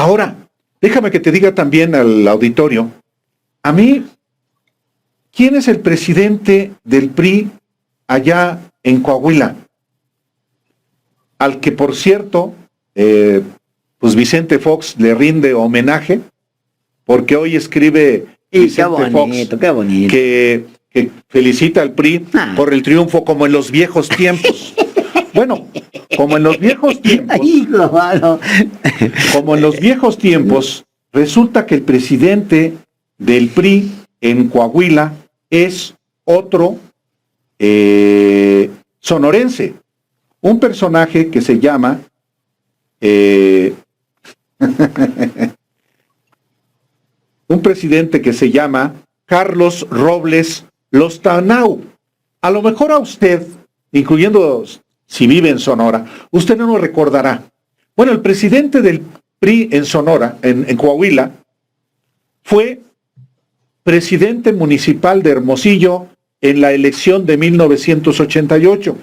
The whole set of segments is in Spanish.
Ahora, déjame que te diga también al auditorio, a mí, ¿quién es el presidente del PRI allá en Coahuila? Al que, por cierto, pues Vicente Fox le rinde homenaje, porque hoy escribe Vicente Fox que felicita al PRI por el triunfo como en los viejos tiempos. Bueno, como en los viejos tiempos, resulta que el presidente del PRI en Coahuila es otro sonorense, un personaje que se llama un presidente que se llama Carlos Robles Lostanau. A lo mejor a usted, incluyendo si vive en Sonora, usted no lo recordará. Bueno, el presidente del PRI en Sonora, en Coahuila, fue presidente municipal de Hermosillo en la elección de 1988,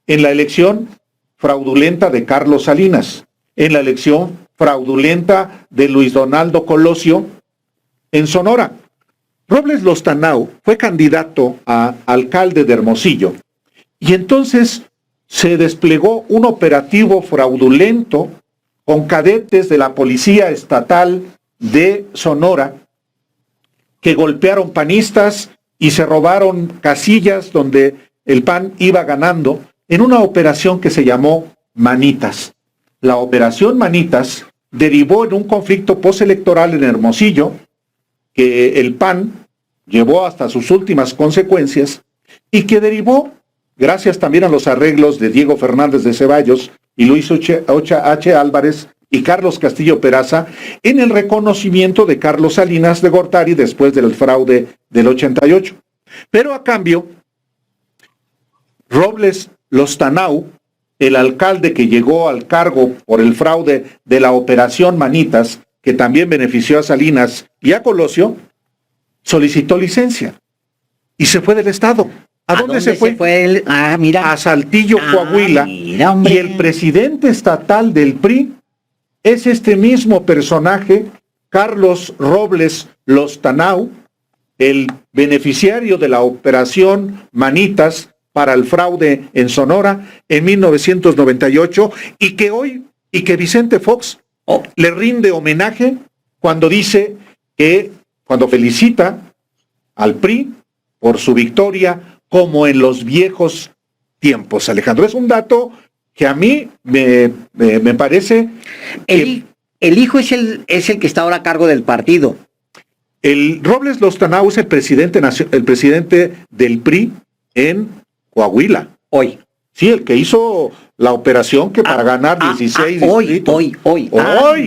en la elección fraudulenta de Carlos Salinas, en la elección fraudulenta de Luis Donaldo Colosio en Sonora. Robles Lostanau fue candidato a alcalde de Hermosillo y entonces se desplegó un operativo fraudulento con cadetes de la Policía Estatal de Sonora que golpearon panistas y se robaron casillas donde el PAN iba ganando en una operación que se llamó Manitas. La operación Manitas derivó en un conflicto postelectoral en Hermosillo que el PAN llevó hasta sus últimas consecuencias y que derivó, gracias también a los arreglos de Diego Fernández de Ceballos y Luis H. Álvarez y Carlos Castillo Peraza, en el reconocimiento de Carlos Salinas de Gortari después del fraude del 88. Pero a cambio, Robles Lostanau, el alcalde que llegó al cargo por el fraude de la operación Manitas, que también benefició a Salinas y a Colosio, solicitó licencia y se fue del estado. ¿A dónde se fue? Mira. A Saltillo, Coahuila. Mira, y el presidente estatal del PRI es este mismo personaje, Carlos Robles Lostanau, el beneficiario de la operación Manitas para el fraude en Sonora en 1998 y que Vicente Fox le rinde homenaje cuando dice que, cuando felicita al PRI por su victoria como en los viejos tiempos. Alejandro, es un dato que a mí me parece... El hijo es el que está ahora a cargo del partido. El Robles Lostanau es el presidente del PRI en Coahuila. Hoy. Sí, el que hizo la operación que para ganar 16 distritos. Hoy.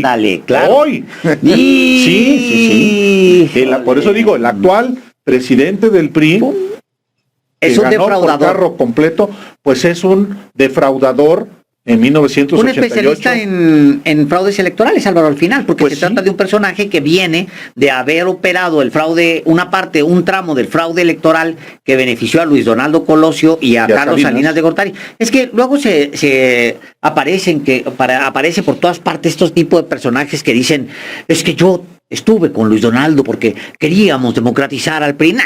Dale, claro. Hoy. Sí. Por eso digo, el actual presidente del PRI... Es un defraudador. Por carro completo, pues es un defraudador en 1988. Un especialista en fraudes electorales, Álvaro, al final, porque pues se trata de un personaje que viene de haber operado el fraude, un tramo del fraude electoral que benefició a Luis Donaldo Colosio y a Carlos Salinas de Gortari. Es que luego se aparece por todas partes estos tipos de personajes que dicen, es que yo estuve con Luis Donaldo porque queríamos democratizar al PRI. No.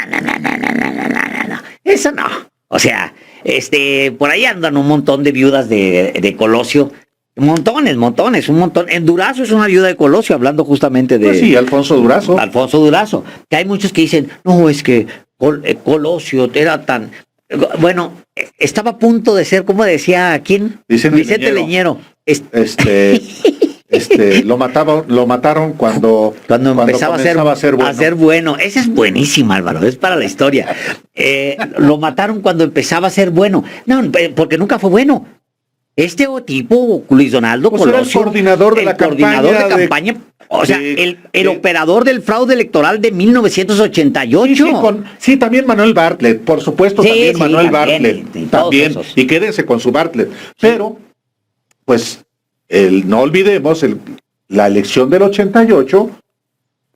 Eso no. O sea, por ahí andan un montón de viudas de Colosio. Montones. En Durazo es una viuda de Colosio, hablando justamente de... Pues sí, Alfonso Durazo. Que hay muchos que dicen, no, es que Colosio era tan... Bueno, estaba a punto de ser, ¿cómo decía? ¿Quién? Vicente Leñero. Lo mataron cuando empezaba a ser bueno. Esa es buenísima, Álvaro, es para la historia. Lo mataron cuando empezaba a ser bueno. No, porque nunca fue bueno. Este tipo, Luis Donaldo Colosio, era el coordinador de campaña. O sea, el operador del fraude electoral de 1988. Sí, también Manuel Bartlett, por supuesto, Manuel Bartlett. También, y quédense con su Bartlett. Pero, pues... no olvidemos la elección del 88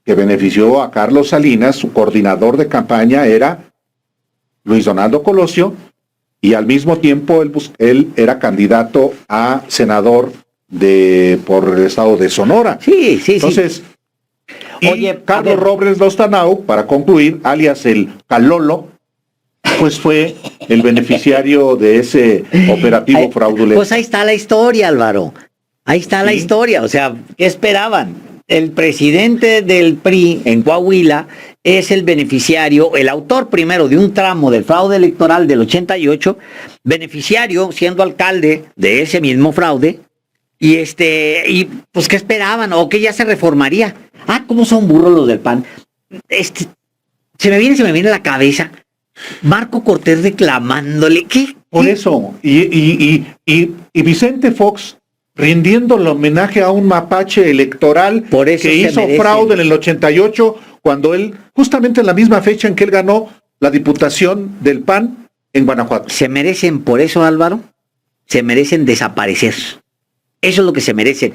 que benefició a Carlos Salinas, su coordinador de campaña era Luis Donaldo Colosio y al mismo tiempo él era candidato a senador por el estado de Sonora. Sí. Entonces, y Oye, Carlos Robles Lostanau, para concluir, alias el Calolo, pues fue el beneficiario de ese operativo fraudulento. Pues ahí está la historia, Álvaro. Ahí está la historia. O sea, ¿qué esperaban? El presidente del PRI en Coahuila es el beneficiario, el autor primero de un tramo del fraude electoral del 88, beneficiario siendo alcalde de ese mismo fraude, y pues ¿qué esperaban? ¿O que ya se reformaría? Ah, ¿cómo son burros los del PAN? Se me viene a la cabeza Marco Cortés reclamándole. ¿Qué? Por eso, y Vicente Fox rindiendo el homenaje a un mapache electoral que hizo fraude en el 88, cuando él, justamente en la misma fecha en que él ganó la diputación del PAN en Guanajuato. Se merecen, por eso, Álvaro, se merecen desaparecer. Eso es lo que se merecen.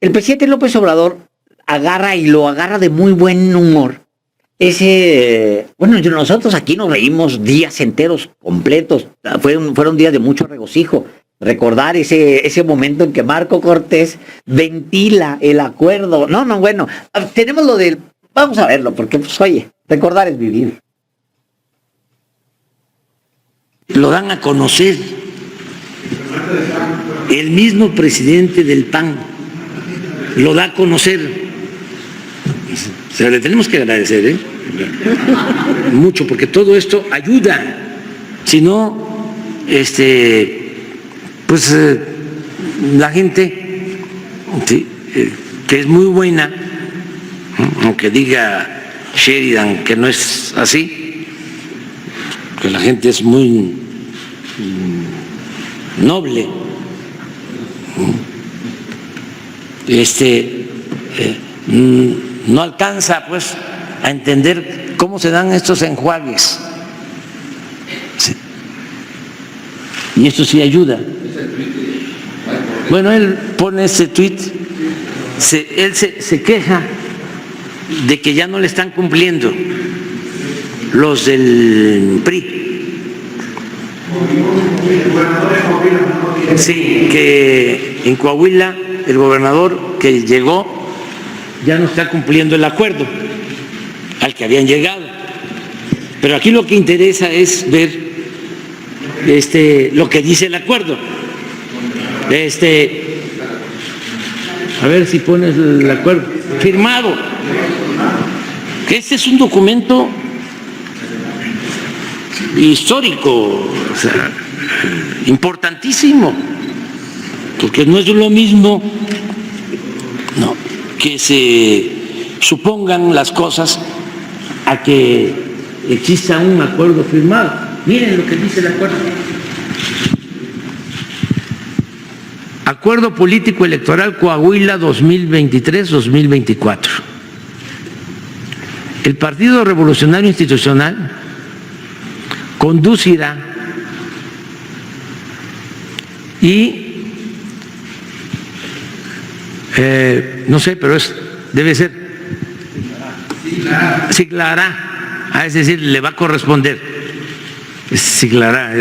El presidente López Obrador agarra de muy buen humor. Bueno, nosotros aquí nos reímos días enteros, completos. Fueron días de mucho regocijo. Recordar ese momento en que Marco Cortés ventila el acuerdo. Bueno, tenemos lo del... Vamos a verlo, porque, pues, oye, recordar es vivir. Lo dan a conocer. El mismo presidente del PAN lo da a conocer. O sea, le tenemos que agradecer, mucho, porque todo esto ayuda. Si no, pues la gente, ¿sí?, que es muy buena, aunque diga Sheridan que no es así, que la gente es muy noble, no alcanza pues a entender cómo se dan estos enjuagues. Sí. Y esto sí ayuda. Bueno, él pone ese tuit, él se queja de que ya no le están cumpliendo los del PRI. Sí, que en Coahuila el gobernador que llegó ya no está cumpliendo el acuerdo al que habían llegado. Pero aquí lo que interesa es ver lo que dice el acuerdo. A ver si pones el acuerdo firmado. Que este es un documento histórico, o sea, importantísimo, porque no es lo mismo que se supongan las cosas a que exista un acuerdo firmado. Miren lo que dice el acuerdo. Acuerdo Político Electoral Coahuila 2023-2024. El Partido Revolucionario Institucional conducirá y no sé, pero debe ser siglará, es decir, le va a corresponder, siglará,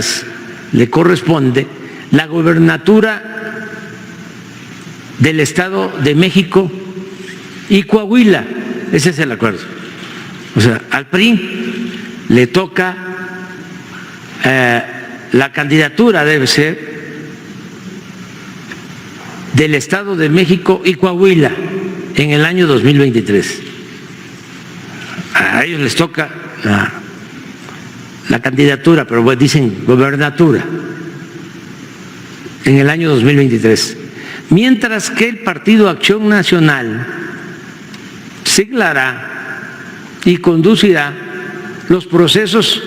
le corresponde la gobernatura del Estado de México y Coahuila. Ese es el acuerdo. O sea, al PRI le toca la candidatura, debe ser del Estado de México y Coahuila en el año 2023. A ellos les toca la candidatura, pero pues dicen gobernatura en el año 2023. Mientras que el Partido Acción Nacional siglará y conducirá los procesos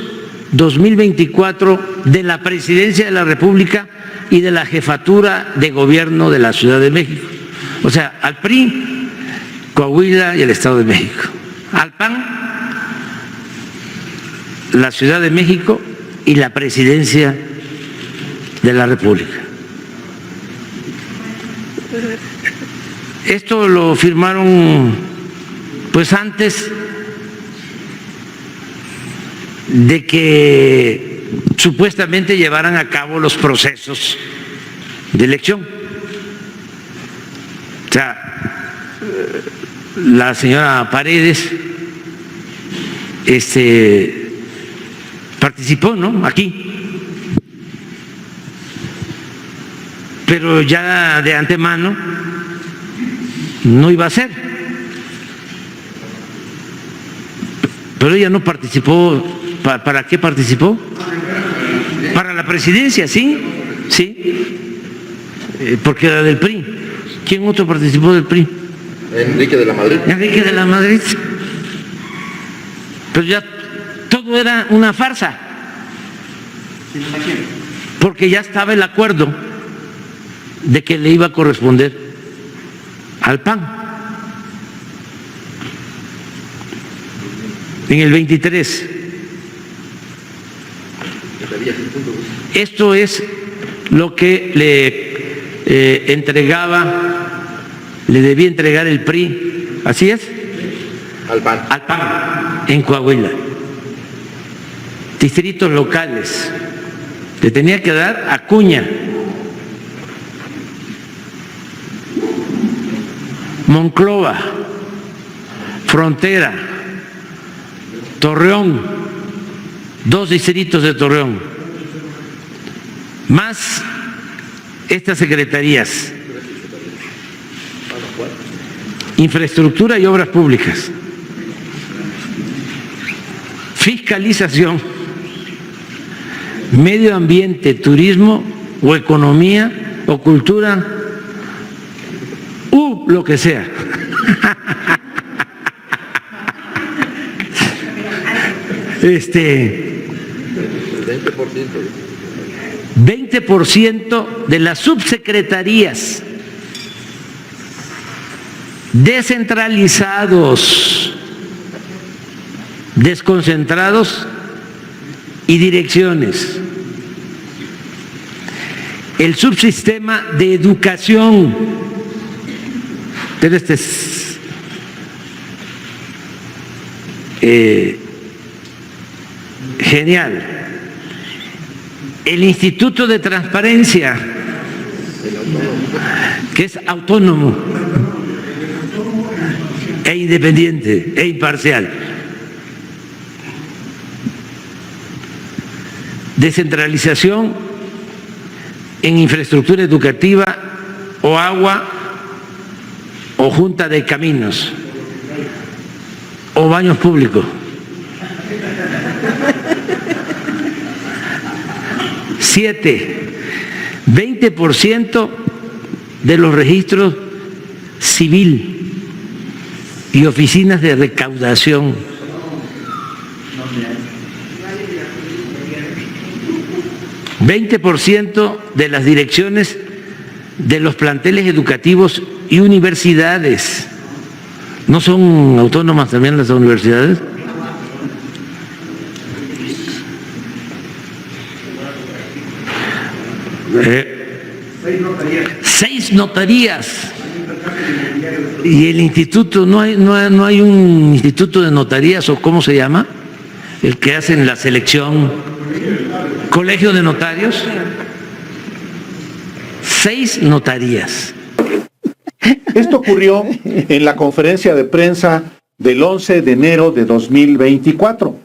2024 de la Presidencia de la República y de la Jefatura de Gobierno de la Ciudad de México. O sea, al PRI, Coahuila y el Estado de México. Al PAN, la Ciudad de México y la Presidencia de la República. Esto lo firmaron pues antes de que supuestamente llevaran a cabo los procesos de elección. sea, la señora Paredes participó, ¿no? Aquí. Pero ya de antemano no iba a ser. Pero ella no participó. ¿Para qué participó? Para la presidencia, sí, sí, porque era del PRI. ¿Quién otro participó del PRI? Enrique de la Madrid. Enrique de la Madrid. Pero ya todo era una farsa. Porque ya estaba el acuerdo de que le iba a corresponder al PAN. En el 23. Esto es lo que le le debía entregar el PRI, ¿así es? Al PAN. Al PAN, en Coahuila. Distritos locales. Le tenía que dar a Acuña, Monclova, Frontera, Torreón, 2 distritos de Torreón, más estas secretarías: Infraestructura y Obras Públicas, Fiscalización, Medio Ambiente, Turismo o Economía o Cultura, lo que sea. 20% de las subsecretarías, descentralizados, desconcentrados y direcciones. El subsistema de educación, pero este es genial. El Instituto de Transparencia, que es autónomo e independiente e imparcial. Descentralización en infraestructura educativa o agua o junta de caminos o baños públicos. 20% de los registros civil y oficinas de recaudación. 20% de las direcciones de los planteles educativos y universidades. ¿No son autónomas también las universidades? Seis notarías. Y el instituto, no hay un instituto de notarías, o ¿cómo se llama? El que hacen la selección, colegio de notarios. 6 notarías. Esto ocurrió en la conferencia de prensa del 11 de enero de 2024.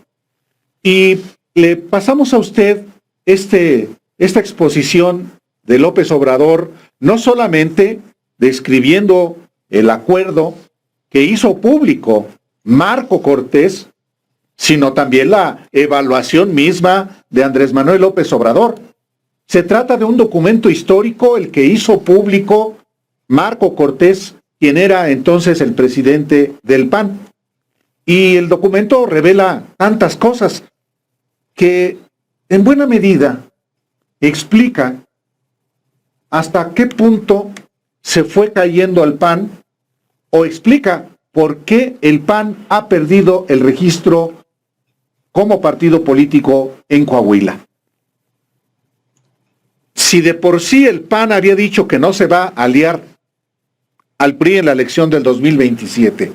Y le pasamos a usted esta exposición de López Obrador, no solamente describiendo el acuerdo que hizo público Marco Cortés, sino también la evaluación misma de Andrés Manuel López Obrador. Se trata de un documento histórico, el que hizo público Marco Cortés, quien era entonces el presidente del PAN. Y el documento revela tantas cosas que en buena medida explica hasta qué punto se fue cayendo al PAN, o explica por qué el PAN ha perdido el registro como partido político en Coahuila. Si de por sí el PAN había dicho que no se va a aliar al PRI en la elección del 2027,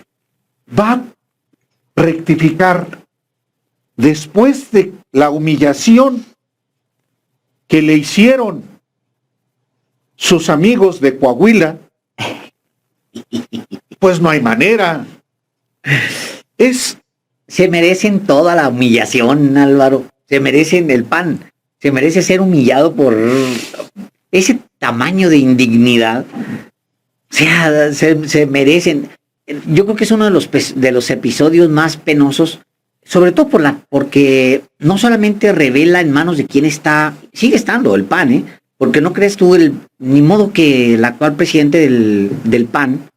va a rectificar después de la humillación que le hicieron sus amigos de Coahuila Pues no hay manera. Se merecen toda la humillación, Álvaro. Se merecen el PAN. Se merece ser humillado por ese tamaño de indignidad. O sea, se merecen. Yo creo que es uno de los episodios más penosos, sobre todo porque no solamente revela en manos de quién está, sigue estando el PAN, porque no crees tú, ni modo que el actual presidente del PAN,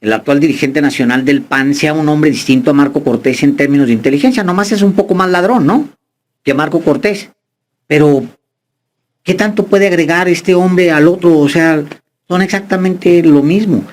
el actual dirigente nacional del PAN, sea un hombre distinto a Marco Cortés en términos de inteligencia. Nomás es un poco más ladrón, ¿no?, que Marco Cortés. Pero, ¿qué tanto puede agregar este hombre al otro? O sea, son exactamente lo mismo.